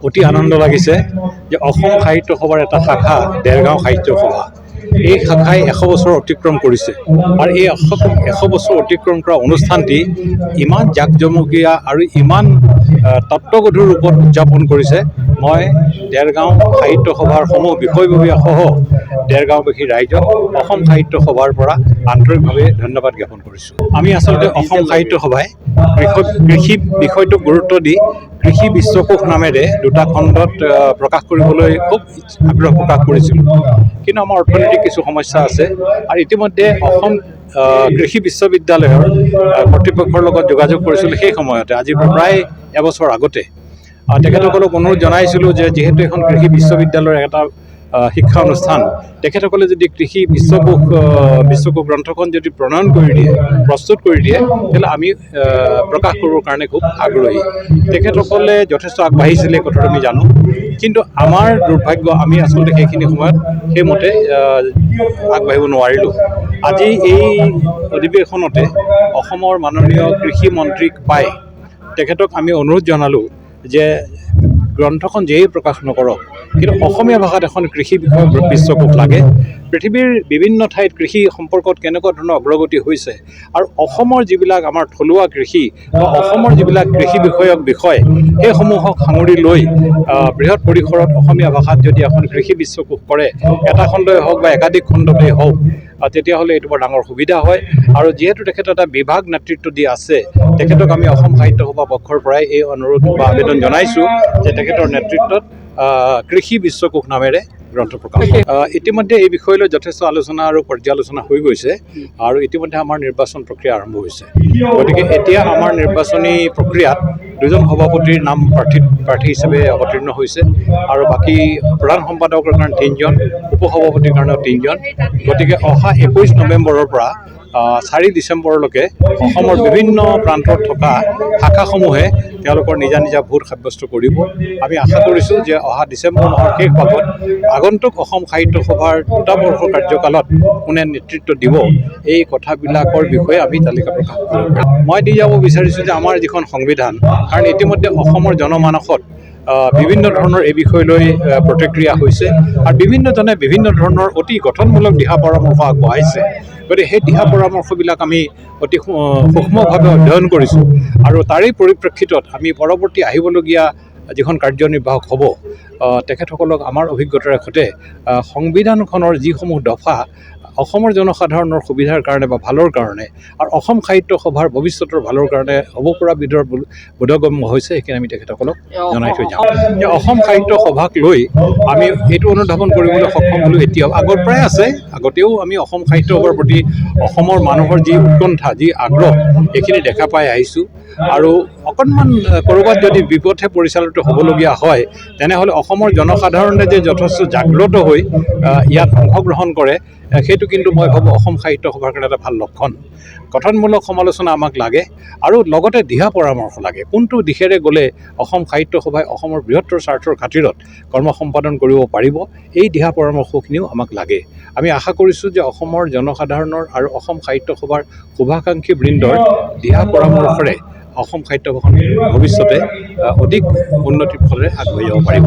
অতি আনন্দ লাগিছে যে অসম সাহিত্য সভাৰ এটা শাখা দেৰগাঁও সাহিত্য সভা এই শাখাই 100 বছৰ অতিক্ৰম কৰিছে আৰু এই 100 বছৰ অতিক্ৰম কৰা অনুষ্ঠানটি ইমান জাকজমকীয়া আৰু ইমান তত্ত্বগধুৰ ৰূপত উদযাপন কৰিছে। মই দেৰগাঁও সাহিত্য সভাৰ সমূহ বিষয়ববীয়াসহ দেৰগাঁওবাসী ৰাইজক অসম সাহিত্য সভাৰ পৰা আন্তৰিকভাৱে ধন্যবাদ জ্ঞাপন কৰিছোঁ। আমি আচলতে অসম সাহিত্য সভাই কৃষি বিষয়টোক গুৰুত্ব দি কৃষি বিশ্বকোষ নামেৰে দুটা খণ্ডত প্ৰকাশ কৰিবলৈ খুব আগ্ৰহ প্ৰকাশ কৰিছিলোঁ, কিন্তু আমাৰ অৰ্থনৈতিক কিছু সমস্যা আছে আৰু ইতিমধ্যে অসম কৃষি বিশ্ববিদ্যালয়ৰ কৰ্তৃপক্ষৰ লগত যোগাযোগ কৰিছিলোঁ। সেই সময়তে আজিৰ প্ৰায় এবছৰ আগতে তেখেতসকলক অনুৰোধ জনাইছিলোঁ যে যিহেতু এখন কৃষি বিশ্ববিদ্যালয়ৰ এটা শিক্ষা অনুষ্ঠান, তেখেতসকলে যদি কৃষি বিশ্বকোষ গ্ৰন্থখন যদি প্ৰণয়ন কৰি দিয়ে, প্ৰস্তুত কৰি দিয়ে, তেতিয়াহ'লে আমি প্ৰকাশ কৰিবৰ কাৰণে খুব আগ্ৰহী। তেখেতসকলে যথেষ্ট আগবাঢ়িছিলে, কথাটো আমি জানো, কিন্তু আমাৰ দুৰ্ভাগ্য আমি আচলতে সেইখিনি সময়ত সেইমতে আগবাঢ়িব নোৱাৰিলোঁ। আজি এই অধিৱেশনতে অসমৰ মাননীয় কৃষি মন্ত্ৰীক পাই তেখেতক আমি অনুৰোধ জনালোঁ যে গ্ৰন্থখন যেই প্ৰকাশ নকৰক, কিন্তু অসমীয়া ভাষাত এখন কৃষি বিষয়ক বিশ্বকোষ লাগে। পৃথিৱীৰ বিভিন্ন ঠাইত কৃষি সম্পৰ্কত কেনেকুৱা ধৰণৰ অগ্ৰগতি হৈছে আৰু অসমৰ যিবিলাক আমাৰ থলুৱা কৃষি বা অসমৰ যিবিলাক কৃষি বিষয়ক বিষয়, সেইসমূহক সাঙুৰি লৈ বৃহৎ পৰিসৰত অসমীয়া ভাষাত যদি এখন কৃষি বিশ্বকোষ কৰে, এটা খণ্ডই হওক বা একাধিক খণ্ডতেই হওক, তেতিয়াহ'লে এইটো বৰ ডাঙৰ সুবিধা হয়। আৰু যিহেতু তেখেত এটা বিভাগ নেতৃত্ব দি আছে, তেখেতক আমি অসম সাহিত্য সভা পক্ষৰ পৰাই এই অনুৰোধ বা আবেদন জনাইছোঁ যে তেখেতৰ নেতৃত্বত কৃষি বিশ্বকোষ নামেৰে গ্ৰন্থ প্ৰকাশ। ইতিমধ্যে এই বিষয়লৈ যথেষ্ট আলোচনা আৰু পৰ্যালোচনা হৈ গৈছে আৰু ইতিমধ্যে আমাৰ নিৰ্বাচন প্ৰক্ৰিয়া আৰম্ভ হৈছে। গতিকে এতিয়া আমাৰ নিৰ্বাচনী প্ৰক্ৰিয়াত দুজন সভাপতিৰ নাম প্ৰাৰ্থী হিচাপে অৱতীৰ্ণ হৈছে আৰু বাকী প্ৰধান সম্পাদকৰ কাৰণে 3জন, উপসভাপতিৰ কাৰণেও 3জন। গতিকে অহা 21 নৱেম্বৰৰ পৰা 4 ডিচেম্বৰলৈকে অসমৰ বিভিন্ন প্ৰান্তত থকা শাখাসমূহে তেওঁলোকৰ নিজা নিজা ভোট সাব্যস্ত কৰিব। আমি আশা কৰিছোঁ যে অহা ডিচেম্বৰ মাহৰ শেষ ভাগত আগন্তুক অসম সাহিত্য সভাৰ 2 বৰ্ষ কাৰ্যকালত কোনে নেতৃত্ব দিব, এই কথাবিলাকৰ বিষয়ে আমি তালিকা প্ৰকাশ কৰিম। মই দি যাব বিচাৰিছোঁ যে আমাৰ যিখন সংবিধান, কাৰণ ইতিমধ্যে অসমৰ জনমানসত বিভিন্ন ধৰণৰ এই বিষয়লৈ প্ৰতিক্ৰিয়া হৈছে আৰু বিভিন্নজনে বিভিন্ন ধৰণৰ অতি গঠনমূলক দিহা পৰামৰ্শ আগবঢ়াইছে। গতিকে সেই দিহা পৰামৰ্শবিলাক আমি অতি সূক্ষ্মভাৱে অধ্যয়ন কৰিছোঁ আৰু তাৰেই পৰিপ্ৰেক্ষিতত আমি পৰৱৰ্তী আহিবলগীয়া যিখন কাৰ্যনিৰ্বাহক হ'ব, তেখেতসকলক আমাৰ অভিজ্ঞতাৰে সৈতে সংবিধানখনৰ যিসমূহ দফা অসমৰ জনসাধাৰণৰ সুবিধাৰ কাৰণে বা ভালৰ কাৰণে আৰু অসম সাহিত্য সভাৰ ভৱিষ্যতৰ ভালৰ কাৰণে হ'ব পৰা বিধৰ বোধগম্য হৈছে, সেইখিনি আমি তেখেতসকলক জনাই থৈ যাওঁ। যে অসম সাহিত্য সভাক লৈ আমি এইটো অনুধাৱন কৰিবলৈ সক্ষম হ'লোঁ। এতিয়াও আগৰ পৰাই আছে, আগতেও আমি অসম সাহিত্য সভাৰ প্ৰতি অসমৰ মানুহৰ যি উৎকণ্ঠা, যি আগ্ৰহ, এইখিনি দেখা পাই আহিছোঁ। আৰু অকণমান ক'ৰবাত যদি বিপথে পৰিচালিত হ'বলগীয়া হয়, তেনেহ'লে অসমৰ জনসাধাৰণে যে যথেষ্ট জাগ্ৰত হৈ ইয়াত অংশগ্ৰহণ কৰে, সেইটো কিন্তু মই ভাবোঁ অসম সাহিত্য সভাৰ কাৰণে এটা ভাল লক্ষণ। গঠনমূলক সমালোচনা আমাক লাগে আৰু লগতে দিহা পৰামৰ্শ লাগে। কোনটো দিশেৰে গ'লে অসম সাহিত্য সভাই অসমৰ বৃহত্তৰ স্বাৰ্থৰ খাতিৰত কৰ্ম সম্পাদন কৰিব পাৰিব, এই দিহা পৰামৰ্শখিনিও আমাক লাগে। আমি আশা কৰিছোঁ যে অসমৰ জনসাধাৰণৰ আৰু অসম সাহিত্য সভাৰ শুভাকাংক্ষী বৃন্দৰ দিহা পৰামৰ্শৰে অসম সাহিত্য সভাখন ভৱিষ্যতে অধিক উন্নতিৰ ফলেৰে আগবাঢ়ি যাব পাৰিব।